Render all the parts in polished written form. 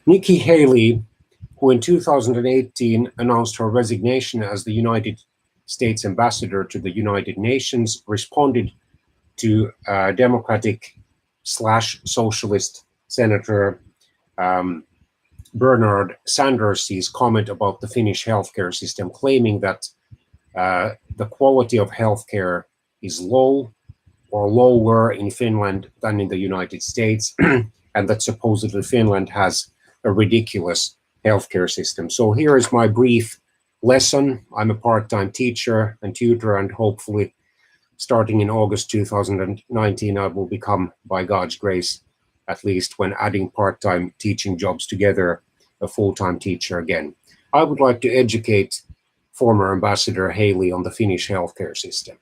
Nikki Haley, who in 2018 announced her resignation as the United States ambassador to the United Nations, responded to Democratic/Socialist Senator Bernard Sanders' comment about the Finnish healthcare system, claiming that the quality of healthcare is low or lower in Finland than in the United States, and that supposedly Finland has a ridiculous healthcare system. So here is my brief lesson. I'm a part-time teacher and tutor, and hopefully starting in August 2019, I will become, by God's grace, at least when adding part-time teaching jobs together, a full-time teacher again. I would like to educate former Ambassador Haley on the Finnish healthcare system.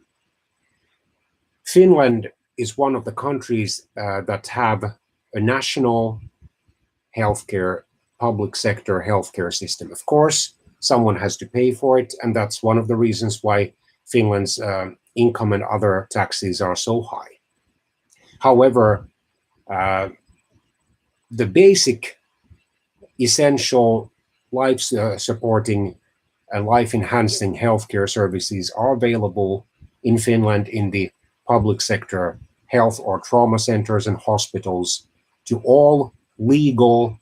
Finland is one of the countries that have a national healthcare, public sector healthcare system. Of course, someone has to pay for it, and that's one of the reasons why Finland's income and other taxes are so high. However, the basic, essential life-supporting and life-enhancing healthcare services are available in Finland in the public sector health or trauma centers and hospitals to all legal,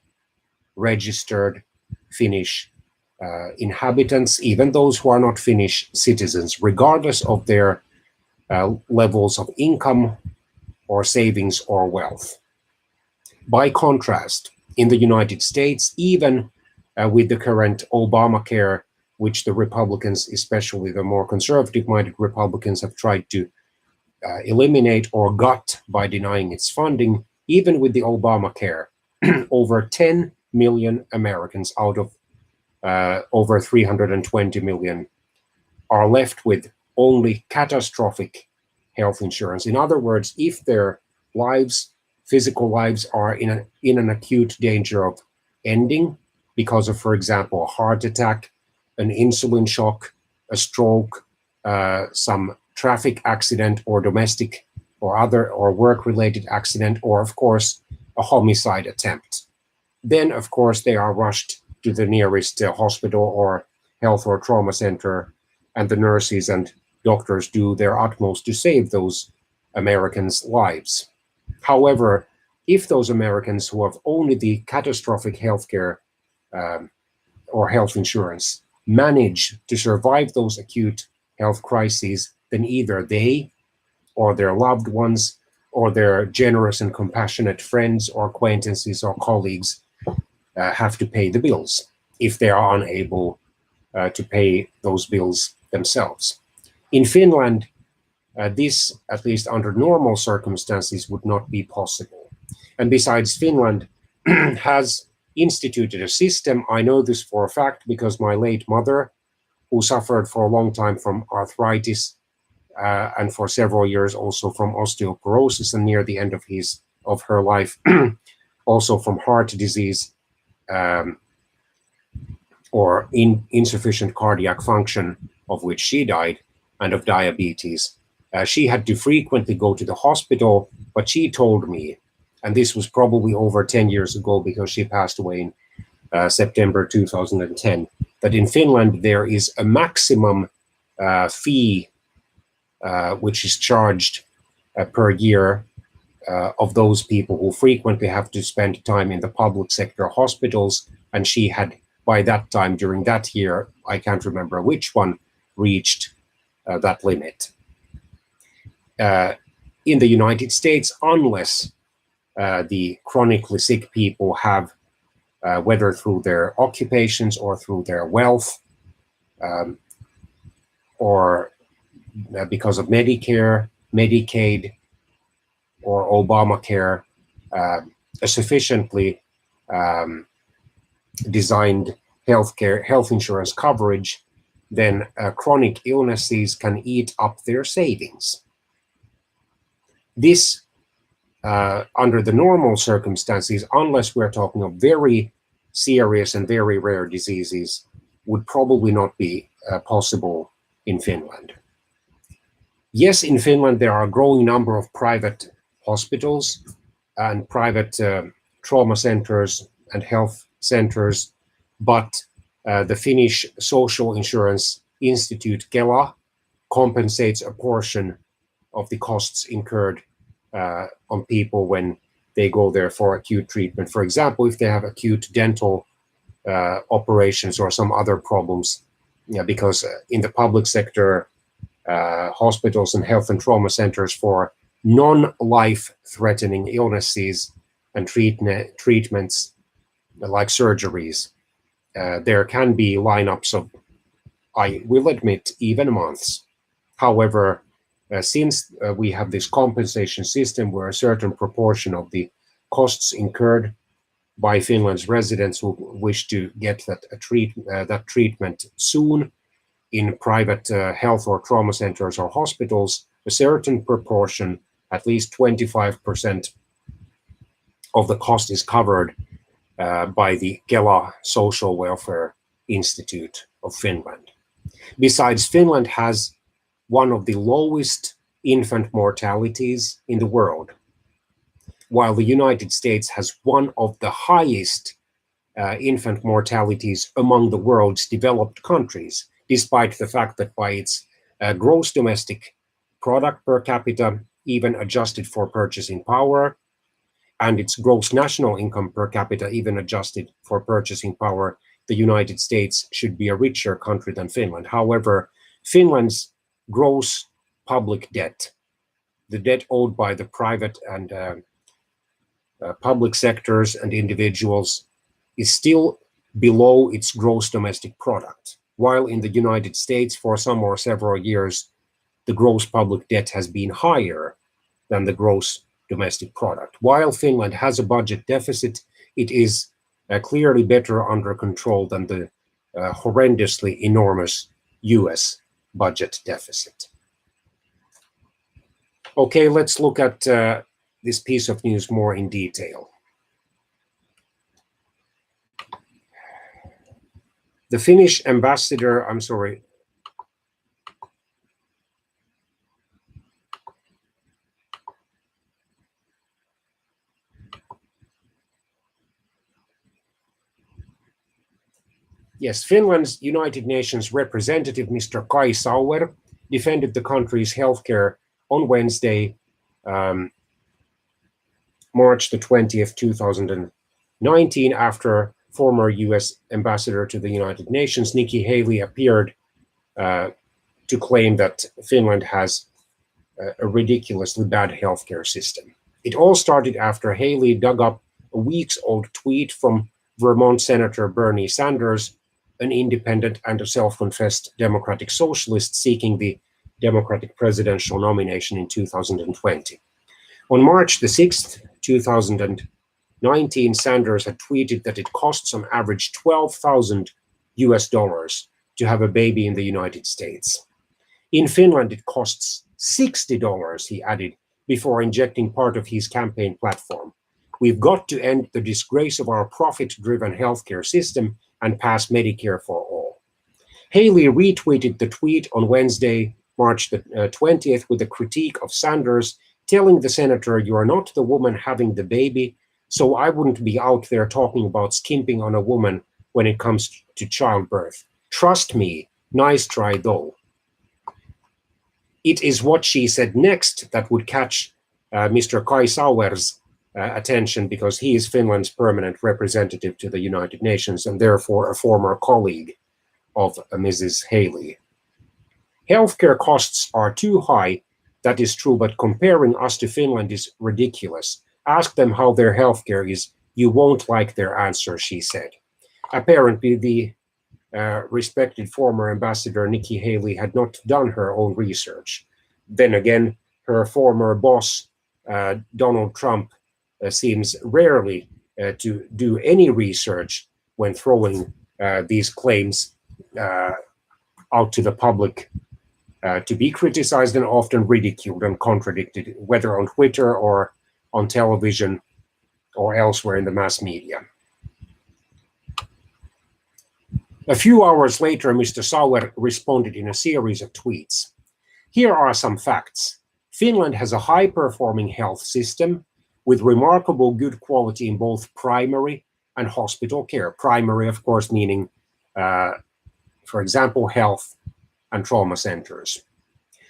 registered Finnish inhabitants, even those who are not Finnish citizens, regardless of their levels of income or savings or wealth. By contrast, in the United States, even with the current Obamacare, which the Republicans, especially the more conservative-minded Republicans, have tried to eliminate or gut by denying its funding, even with the Obamacare, over 10 million Americans out of over 320 million are left with only catastrophic health insurance. In other words, if their lives, physical lives, are in an acute danger of ending because of, for example, a heart attack, an insulin shock, a stroke, some traffic accident or domestic or other or work-related accident, or of course, a homicide attempt, then of course they are rushed to the nearest hospital or health or trauma center, and the nurses and doctors do their utmost to save those Americans' lives. However, if those Americans who have only the catastrophic healthcare or health insurance manage to survive those acute health crises, then either they or their loved ones or their generous and compassionate friends or acquaintances or colleagues have to pay the bills if they are unable to pay those bills themselves. In Finland, this, at least under normal circumstances, would not be possible. And besides, Finland has instituted a system. I know this for a fact because my late mother, who suffered for a long time from arthritis and for several years also from osteoporosis, and near the end of her life also from heart disease or insufficient cardiac function, of which she died, and of diabetes. She had to frequently go to the hospital, but she told me, and this was probably over 10 years ago because she passed away in September 2010, that in Finland there is a maximum fee which is charged per year of those people who frequently have to spend time in the public sector hospitals. And she had, by that time, during that year, I can't remember which one, reached that limit. In the United States, unless the chronically sick people have, whether through their occupations or through their wealth, or because of Medicare, Medicaid, or Obamacare, a sufficiently designed health insurance coverage, then chronic illnesses can eat up their savings. This, under the normal circumstances, unless we're talking of very serious and very rare diseases, would probably not be possible in Finland. Yes, in Finland there are a growing number of private hospitals and private trauma centers and health centers, but the Finnish Social Insurance Institute, Kela, compensates a portion of the costs incurred on people when they go there for acute treatment. For example, if they have acute dental operations or some other problems, because in the public sector, hospitals and health and trauma centers for non-life-threatening illnesses and treatments like surgeries, there can be lineups of, I will admit, even months. However, since we have this compensation system where a certain proportion of the costs incurred by Finland's residents who wish to get that treatment soon in private health or trauma centers or hospitals, a certain proportion, at least 25% of the cost is covered by the Kela Social Welfare Institute of Finland. Besides, Finland has one of the lowest infant mortalities in the world, while the United States has one of the highest infant mortalities among the world's developed countries, despite the fact that by its gross domestic product per capita, even adjusted for purchasing power, and its gross national income per capita, even adjusted for purchasing power, the United States should be a richer country than Finland. However, Finland's gross public debt, the debt owed by the private and public sectors and individuals, is still below its gross domestic product. While in the United States, for some or several years, the gross public debt has been higher than the gross domestic product. While Finland has a budget deficit, it is clearly better under control than the horrendously enormous US budget deficit. Okay, let's look at this piece of news more in detail. The Finnish ambassador, I'm sorry. Yes, Finland's United Nations representative, Mr. Kai Sauer, defended the country's healthcare on Wednesday, March the 20th, 2019, after former US ambassador to the United Nations, Nikki Haley, appeared to claim that Finland has a ridiculously bad healthcare system. It all started after Haley dug up a weeks-old tweet from Vermont Senator Bernie Sanders, an independent and a self-confessed Democratic socialist seeking the Democratic presidential nomination in 2020. On March the 6th, 2019, Sanders had tweeted that it costs on average $12,000 to have a baby in the United States. In Finland, it costs $60, he added, before injecting part of his campaign platform. We've got to end the disgrace of our profit-driven healthcare system and pass Medicare for all. Haley retweeted the tweet on Wednesday, March the 20th, with a critique of Sanders, telling the senator, "You are not the woman having the baby, so I wouldn't be out there talking about skimping on a woman when it comes to childbirth. Trust me, nice try though." It is what she said next that would catch Mr. Kai Sauer's attention, because he is Finland's permanent representative to the United Nations and therefore a former colleague of Mrs. Haley. Healthcare costs are too high, that is true, but comparing us to Finland is ridiculous. Ask them how their healthcare is. You won't like their answer, she said. Apparently, the respected former ambassador Nikki Haley had not done her own research. Then again, her former boss, Donald Trump, seems rarely to do any research when throwing these claims out to the public to be criticized and often ridiculed and contradicted, whether on Twitter or on television or elsewhere in the mass media. A few hours later, Mr. Sauer responded in a series of tweets. Here are some facts. Finland has a high-performing health system with remarkable good quality in both primary and hospital care. Primary, of course, meaning, for example, health and trauma centers.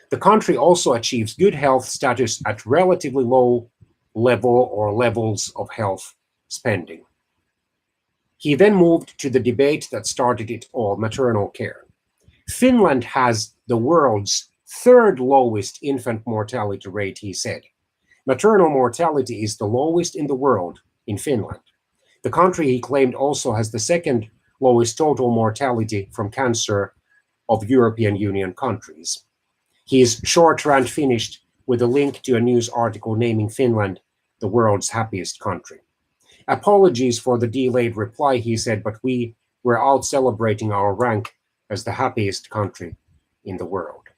The country also achieves good health status at relatively low level or levels of health spending. He then moved to the debate that started it all, maternal care. Finland has the world's third lowest infant mortality rate, he said. Maternal mortality is the lowest in the world in Finland. The country, he claimed, also has the second lowest total mortality from cancer of European Union countries. His short rant finished with a link to a news article naming Finland the world's happiest country. Apologies for the delayed reply, he said, but we were out celebrating our rank as the happiest country in the world.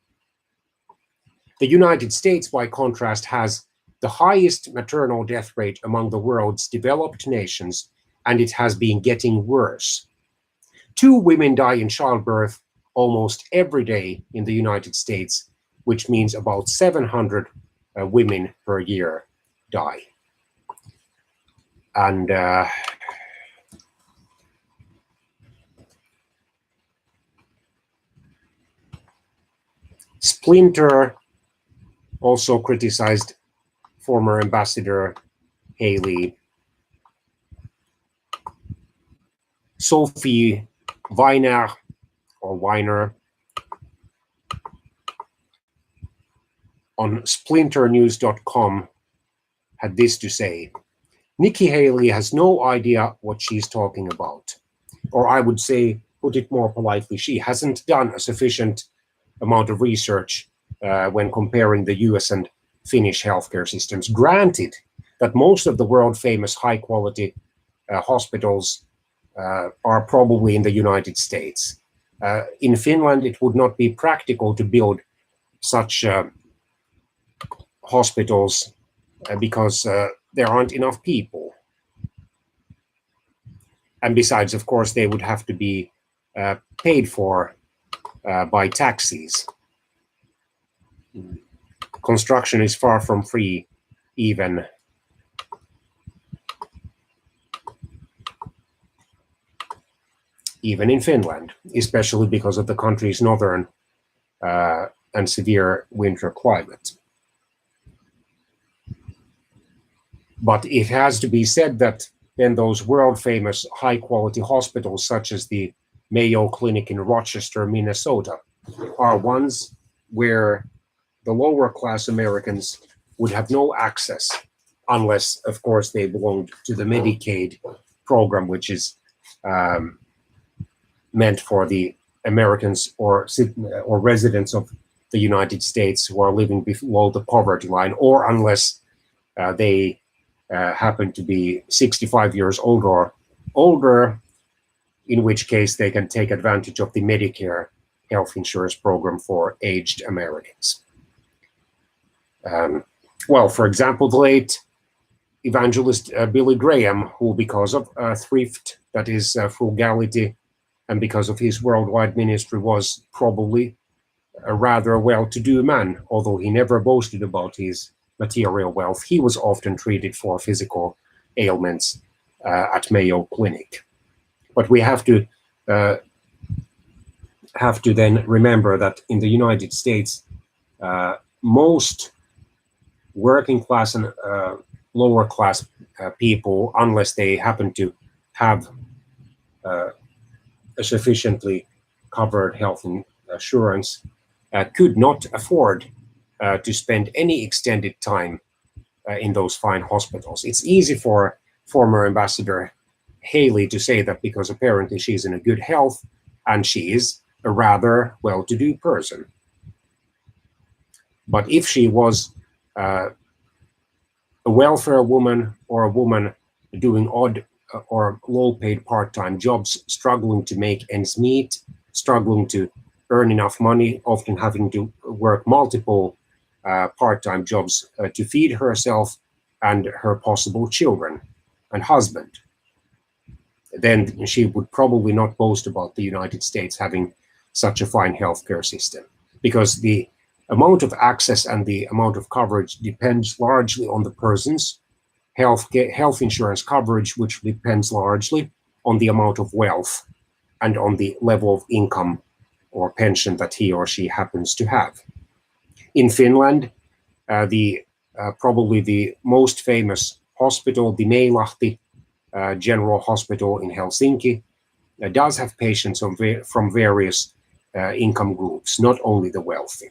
The United States, by contrast, has the highest maternal death rate among the world's developed nations, and it has been getting worse. 2 women die in childbirth almost every day in the United States, which means about 700 women per year die. And Splinter also criticized former Ambassador Haley. Sophie Weiner on splinternews.com had this to say: Nikki Haley has no idea what she's talking about. Or I would say, put it more politely, she hasn't done a sufficient amount of research when comparing the US and Finnish healthcare systems. Granted that most of the world famous high quality hospitals are probably in the United States. In Finland, it would not be practical to build such hospitals because there aren't enough people. And besides, of course, they would have to be paid for by taxes. Construction is far from free, even in Finland, especially because of the country's northern and severe winter climate. But it has to be said that then those world-famous high-quality hospitals, such as the Mayo Clinic in Rochester, Minnesota, are ones where the lower-class Americans would have no access unless, of course, they belonged to the Medicaid program, which is meant for the Americans or residents of the United States who are living below the poverty line, or unless they happen to be 65 years old or older, in which case they can take advantage of the Medicare health insurance program for aged Americans. Well, for example, the late evangelist Billy Graham, who because of thrift, that is frugality, and because of his worldwide ministry was probably a rather well-to-do man, although he never boasted about his material wealth. He was often treated for physical ailments at Mayo Clinic. But we have to then remember that in the United States, most working class and lower class people, unless they happen to have a sufficiently covered health insurance, could not afford to spend any extended time in those fine hospitals. It's easy for former Ambassador Haley to say that because apparently she's in a good health and she is a rather well-to-do person. But if she was a welfare woman or a woman doing odd or low-paid part-time jobs, struggling to make ends meet, struggling to earn enough money, often having to work multiple part-time jobs to feed herself and her possible children and husband, then she would probably not boast about the United States having such a fine healthcare system, because the amount of access and the amount of coverage depends largely on the person's health insurance coverage, which depends largely on the amount of wealth and on the level of income or pension that he or she happens to have. In Finland, probably the most famous hospital, the Meilahti General Hospital in Helsinki, does have patients from various income groups, not only the wealthy.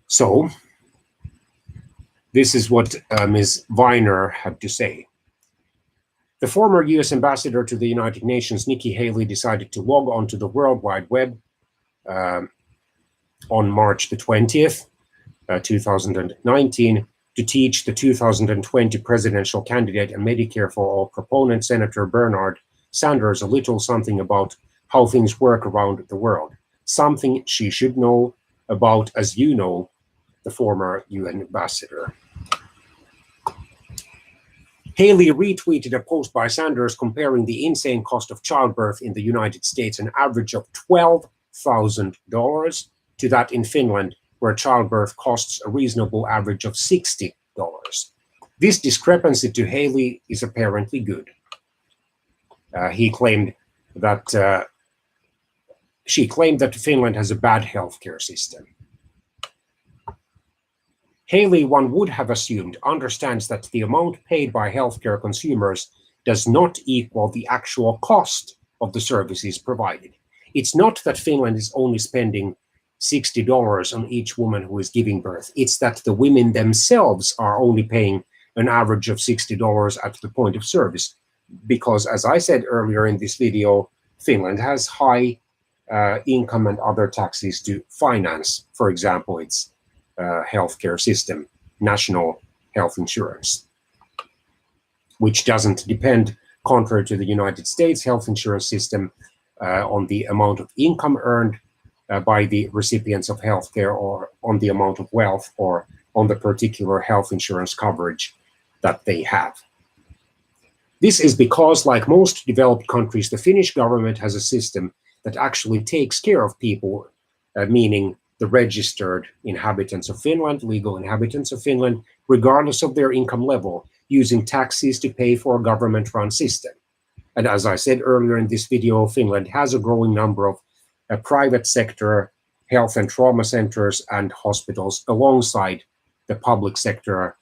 So, this is what Ms. Weiner had to say. The former US ambassador to the United Nations, Nikki Haley, decided to log onto the World Wide Web on March the 20th, 2019, to teach the 2020 presidential candidate and Medicare for All proponent, Senator Bernard Sanders, a little something about how things work around the world. Something she should know about, as you know, the former UN ambassador. Haley retweeted a post by Sanders comparing the insane cost of childbirth in the United States, an average of $12,000, to that in Finland, where childbirth costs a reasonable average of $60. This discrepancy to Haley is apparently good. She claimed that Finland has a bad healthcare system. Haley, one would have assumed, understands that the amount paid by healthcare consumers does not equal the actual cost of the services provided. It's not that Finland is only spending $60 on each woman who is giving birth. It's that the women themselves are only paying an average of $60 at the point of service. Because, as I said earlier in this video, Finland has high income and other taxes to finance, for example, its healthcare system, national health insurance, which doesn't depend, contrary to the United States health insurance system, on the amount of income earned by the recipients of healthcare, or on the amount of wealth, or on the particular health insurance coverage that they have. This is because, like most developed countries, the Finnish government has a system that actually takes care of people, meaning the registered inhabitants of Finland, legal inhabitants of Finland, regardless of their income level, using taxes to pay for a government-run system. And as I said earlier in this video, Finland has a growing number of private sector health and trauma centers and hospitals alongside the public sector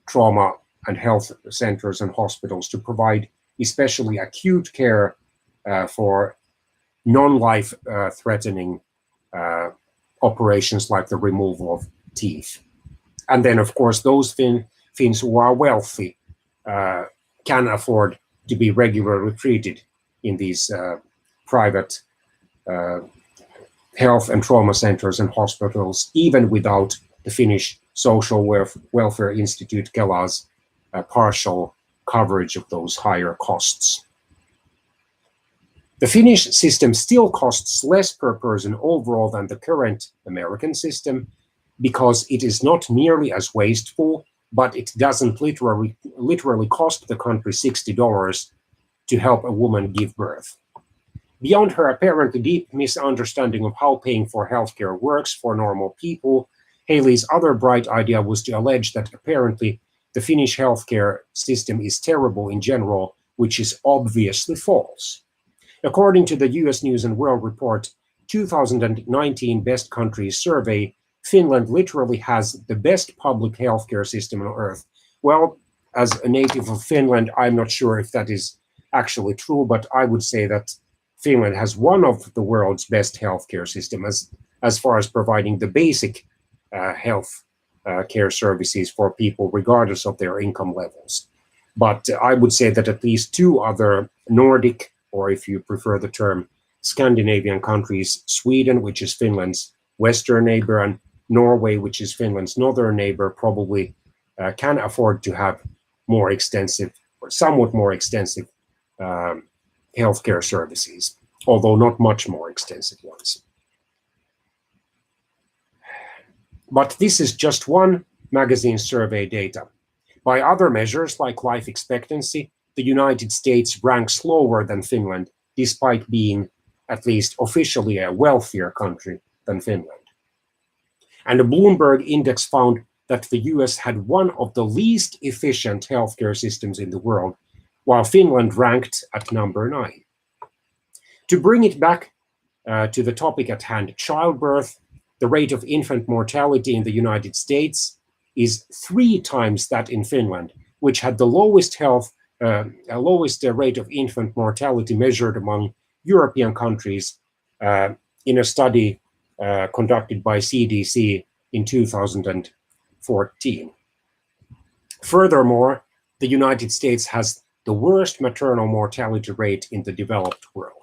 trauma and health centers and hospitals to provide especially acute care for non-life threatening operations like the removal of teeth. And then, of course, those Finns who are wealthy can afford to be regularly treated in these private health and trauma centers and hospitals, even without the Finnish Social Welfare Institute, Kela's partial coverage of those higher costs. The Finnish system still costs less per person overall than the current American system because it is not nearly as wasteful, but it doesn't literally cost the country $60 to help a woman give birth. Beyond her apparently deep misunderstanding of how paying for healthcare works for normal people, Haley's other bright idea was to allege that apparently the Finnish healthcare system is terrible in general, which is obviously false. According to the US News and World Report 2019 Best Countries Survey, Finland literally has the best public healthcare system on earth. Well, as a native of Finland, I'm not sure if that is actually true, but I would say that Finland has one of the world's best healthcare systems as far as providing the basic health care services for people regardless of their income levels. But I would say that at least two other Nordic, or if you prefer the term, Scandinavian countries, Sweden, which is Finland's western neighbor, and Norway, which is Finland's northern neighbor, probably can afford to have more extensive, or somewhat more extensive healthcare services, although not much more extensive ones. But this is just one magazine survey data. By other measures like life expectancy, the United States ranks lower than Finland, despite being at least officially a wealthier country than Finland. And the Bloomberg index found that the US had one of the least efficient healthcare systems in the world, while Finland ranked at number 9. To bring it back to the topic at hand, childbirth, the rate of infant mortality in the United States is 3 times that in Finland, which had the lowest rate of infant mortality measured among European countries in a study conducted by CDC in 2014. Furthermore, the United States has the worst maternal mortality rate in the developed world.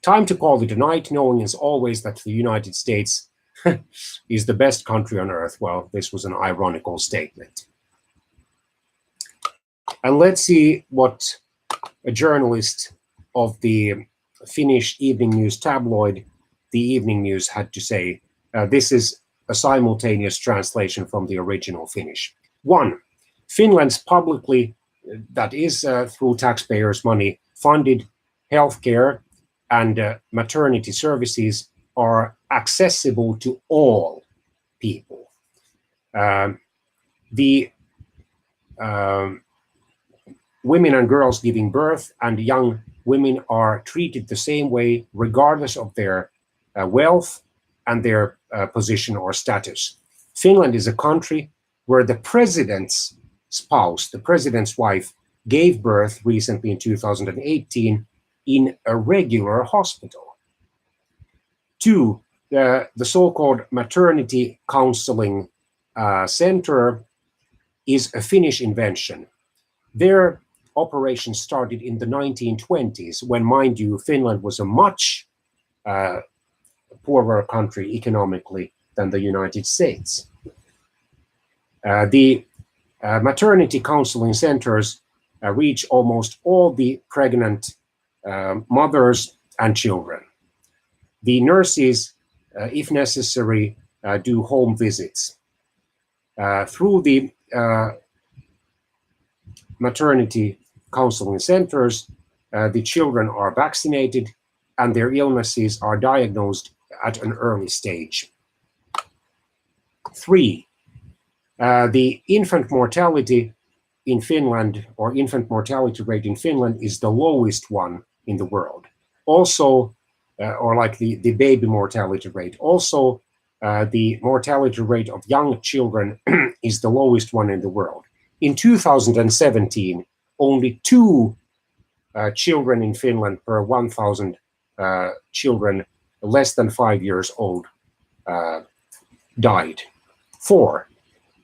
Time to call it a night, knowing as always that the United States is the best country on earth. Well, this was an ironical statement. And let's see what a journalist of the Finnish evening news tabloid, The Evening News, had to say. This is a simultaneous translation from the original Finnish. 1. Finland's publicly, that is through taxpayers' money, funded healthcare and maternity services are accessible to all people. The women and girls giving birth and young women are treated the same way regardless of their wealth and their position or status. Finland is a country where the president's spouse, the president's wife, gave birth recently in 2018 in a regular hospital. 2, the so-called maternity counseling center is a Finnish invention. Their operation started in the 1920s when, mind you, Finland was a much poorer country economically than the United States. The maternity counseling centers reach almost all the pregnant mothers and children. The nurses, if necessary, do home visits. Through the maternity counseling centers, the children are vaccinated and their illnesses are diagnosed at an early stage. 3, the infant mortality in Finland, or infant mortality rate in Finland, is the lowest one in the world. Also, or like the baby mortality rate. Also, the mortality rate of young children is the lowest one in the world. In 2017, only 2 children in Finland per 1,000 children less than 5 years old died. 4,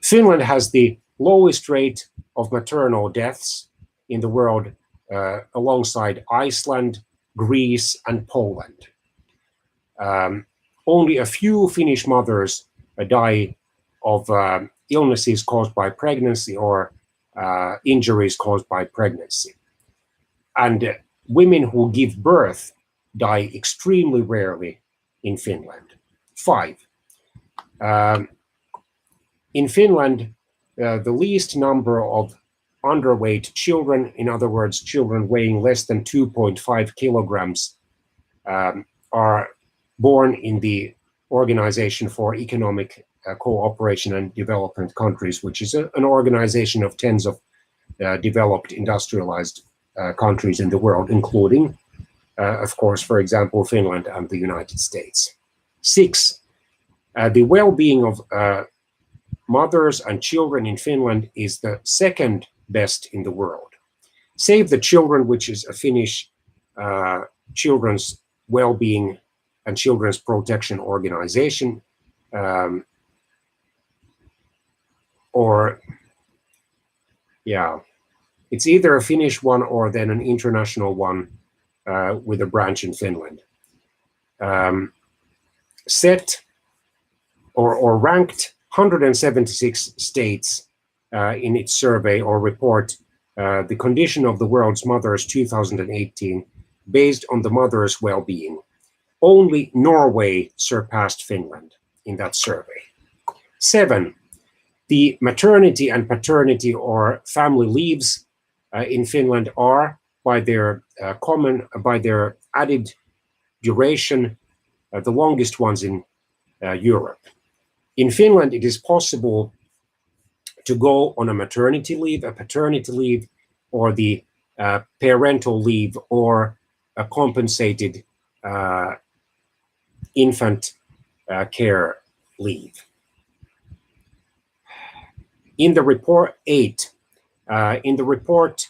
Finland has the lowest rate of maternal deaths in the world alongside Iceland, Greece, and Poland. Only a few Finnish mothers die of illnesses caused by pregnancy or injuries caused by pregnancy. And women who give birth die extremely rarely in Finland. 5. In Finland, the least number of underweight children, in other words, children weighing less than 2.5 kilograms, are born in the Organization for Economic Cooperation and Development Countries, which is an organization of tens of developed, industrialized countries in the world, including, of course, for example, Finland and the United States. 6, the well-being of mothers and children in Finland is the second best in the world. Save the Children, which is a Finnish children's well-being and children's protection organization, it's either a Finnish one or then an international one with a branch in Finland. Set or ranked 176 states in its survey or report, The Condition of the World's Mothers 2018, based on the mother's well-being. Only Norway surpassed Finland in that survey. 7, the maternity and paternity or family leaves in Finland are, by their added duration, the longest ones in Europe. In Finland, it is possible to go on a maternity leave, a paternity leave, or the parental leave, or a compensated infant care leave. In the report 8, in the report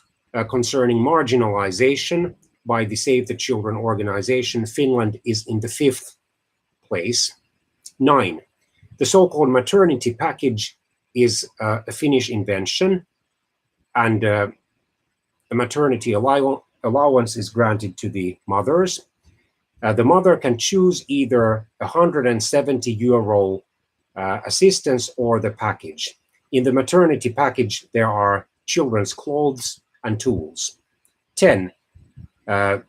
concerning marginalization by the Save the Children organization, Finland is in the 5th place. 9, the so-called maternity package is a Finnish invention, and a maternity allowance is granted to the mothers. The mother can choose either €170 assistance or the package. In the maternity package, there are children's clothes and tools. 10,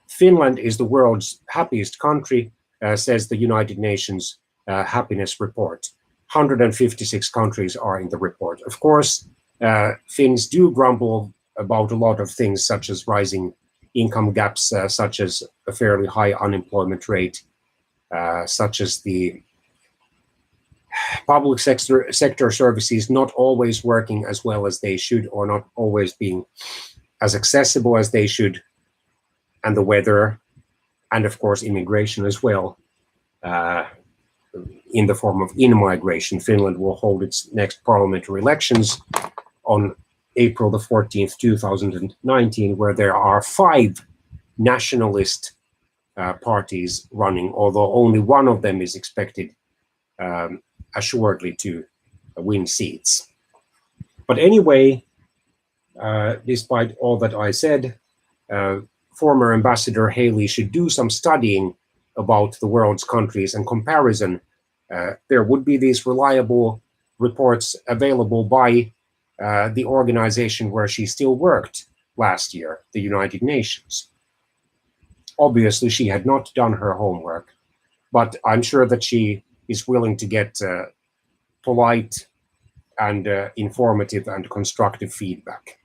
Finland is the world's happiest country, says the United Nations Happiness Report. 156 countries are in the report. Of course, Finns do grumble about a lot of things, such as rising income gaps, such as a fairly high unemployment rate, such as the public sector services not always working as well as they should, or not always being as accessible as they should, and the weather, and of course immigration as well, in the form of in-migration. Finland will hold its next parliamentary elections on April the 14th, 2019, where there are 5 nationalist parties running, although only one of them is expected assuredly to win seats. But anyway, despite all that I said, former Ambassador Haley should do some studying about the world's countries and comparison. There would be these reliable reports available by the organization where she still worked last year, the United Nations. Obviously, she had not done her homework, but I'm sure that she is willing to get polite and informative and constructive feedback.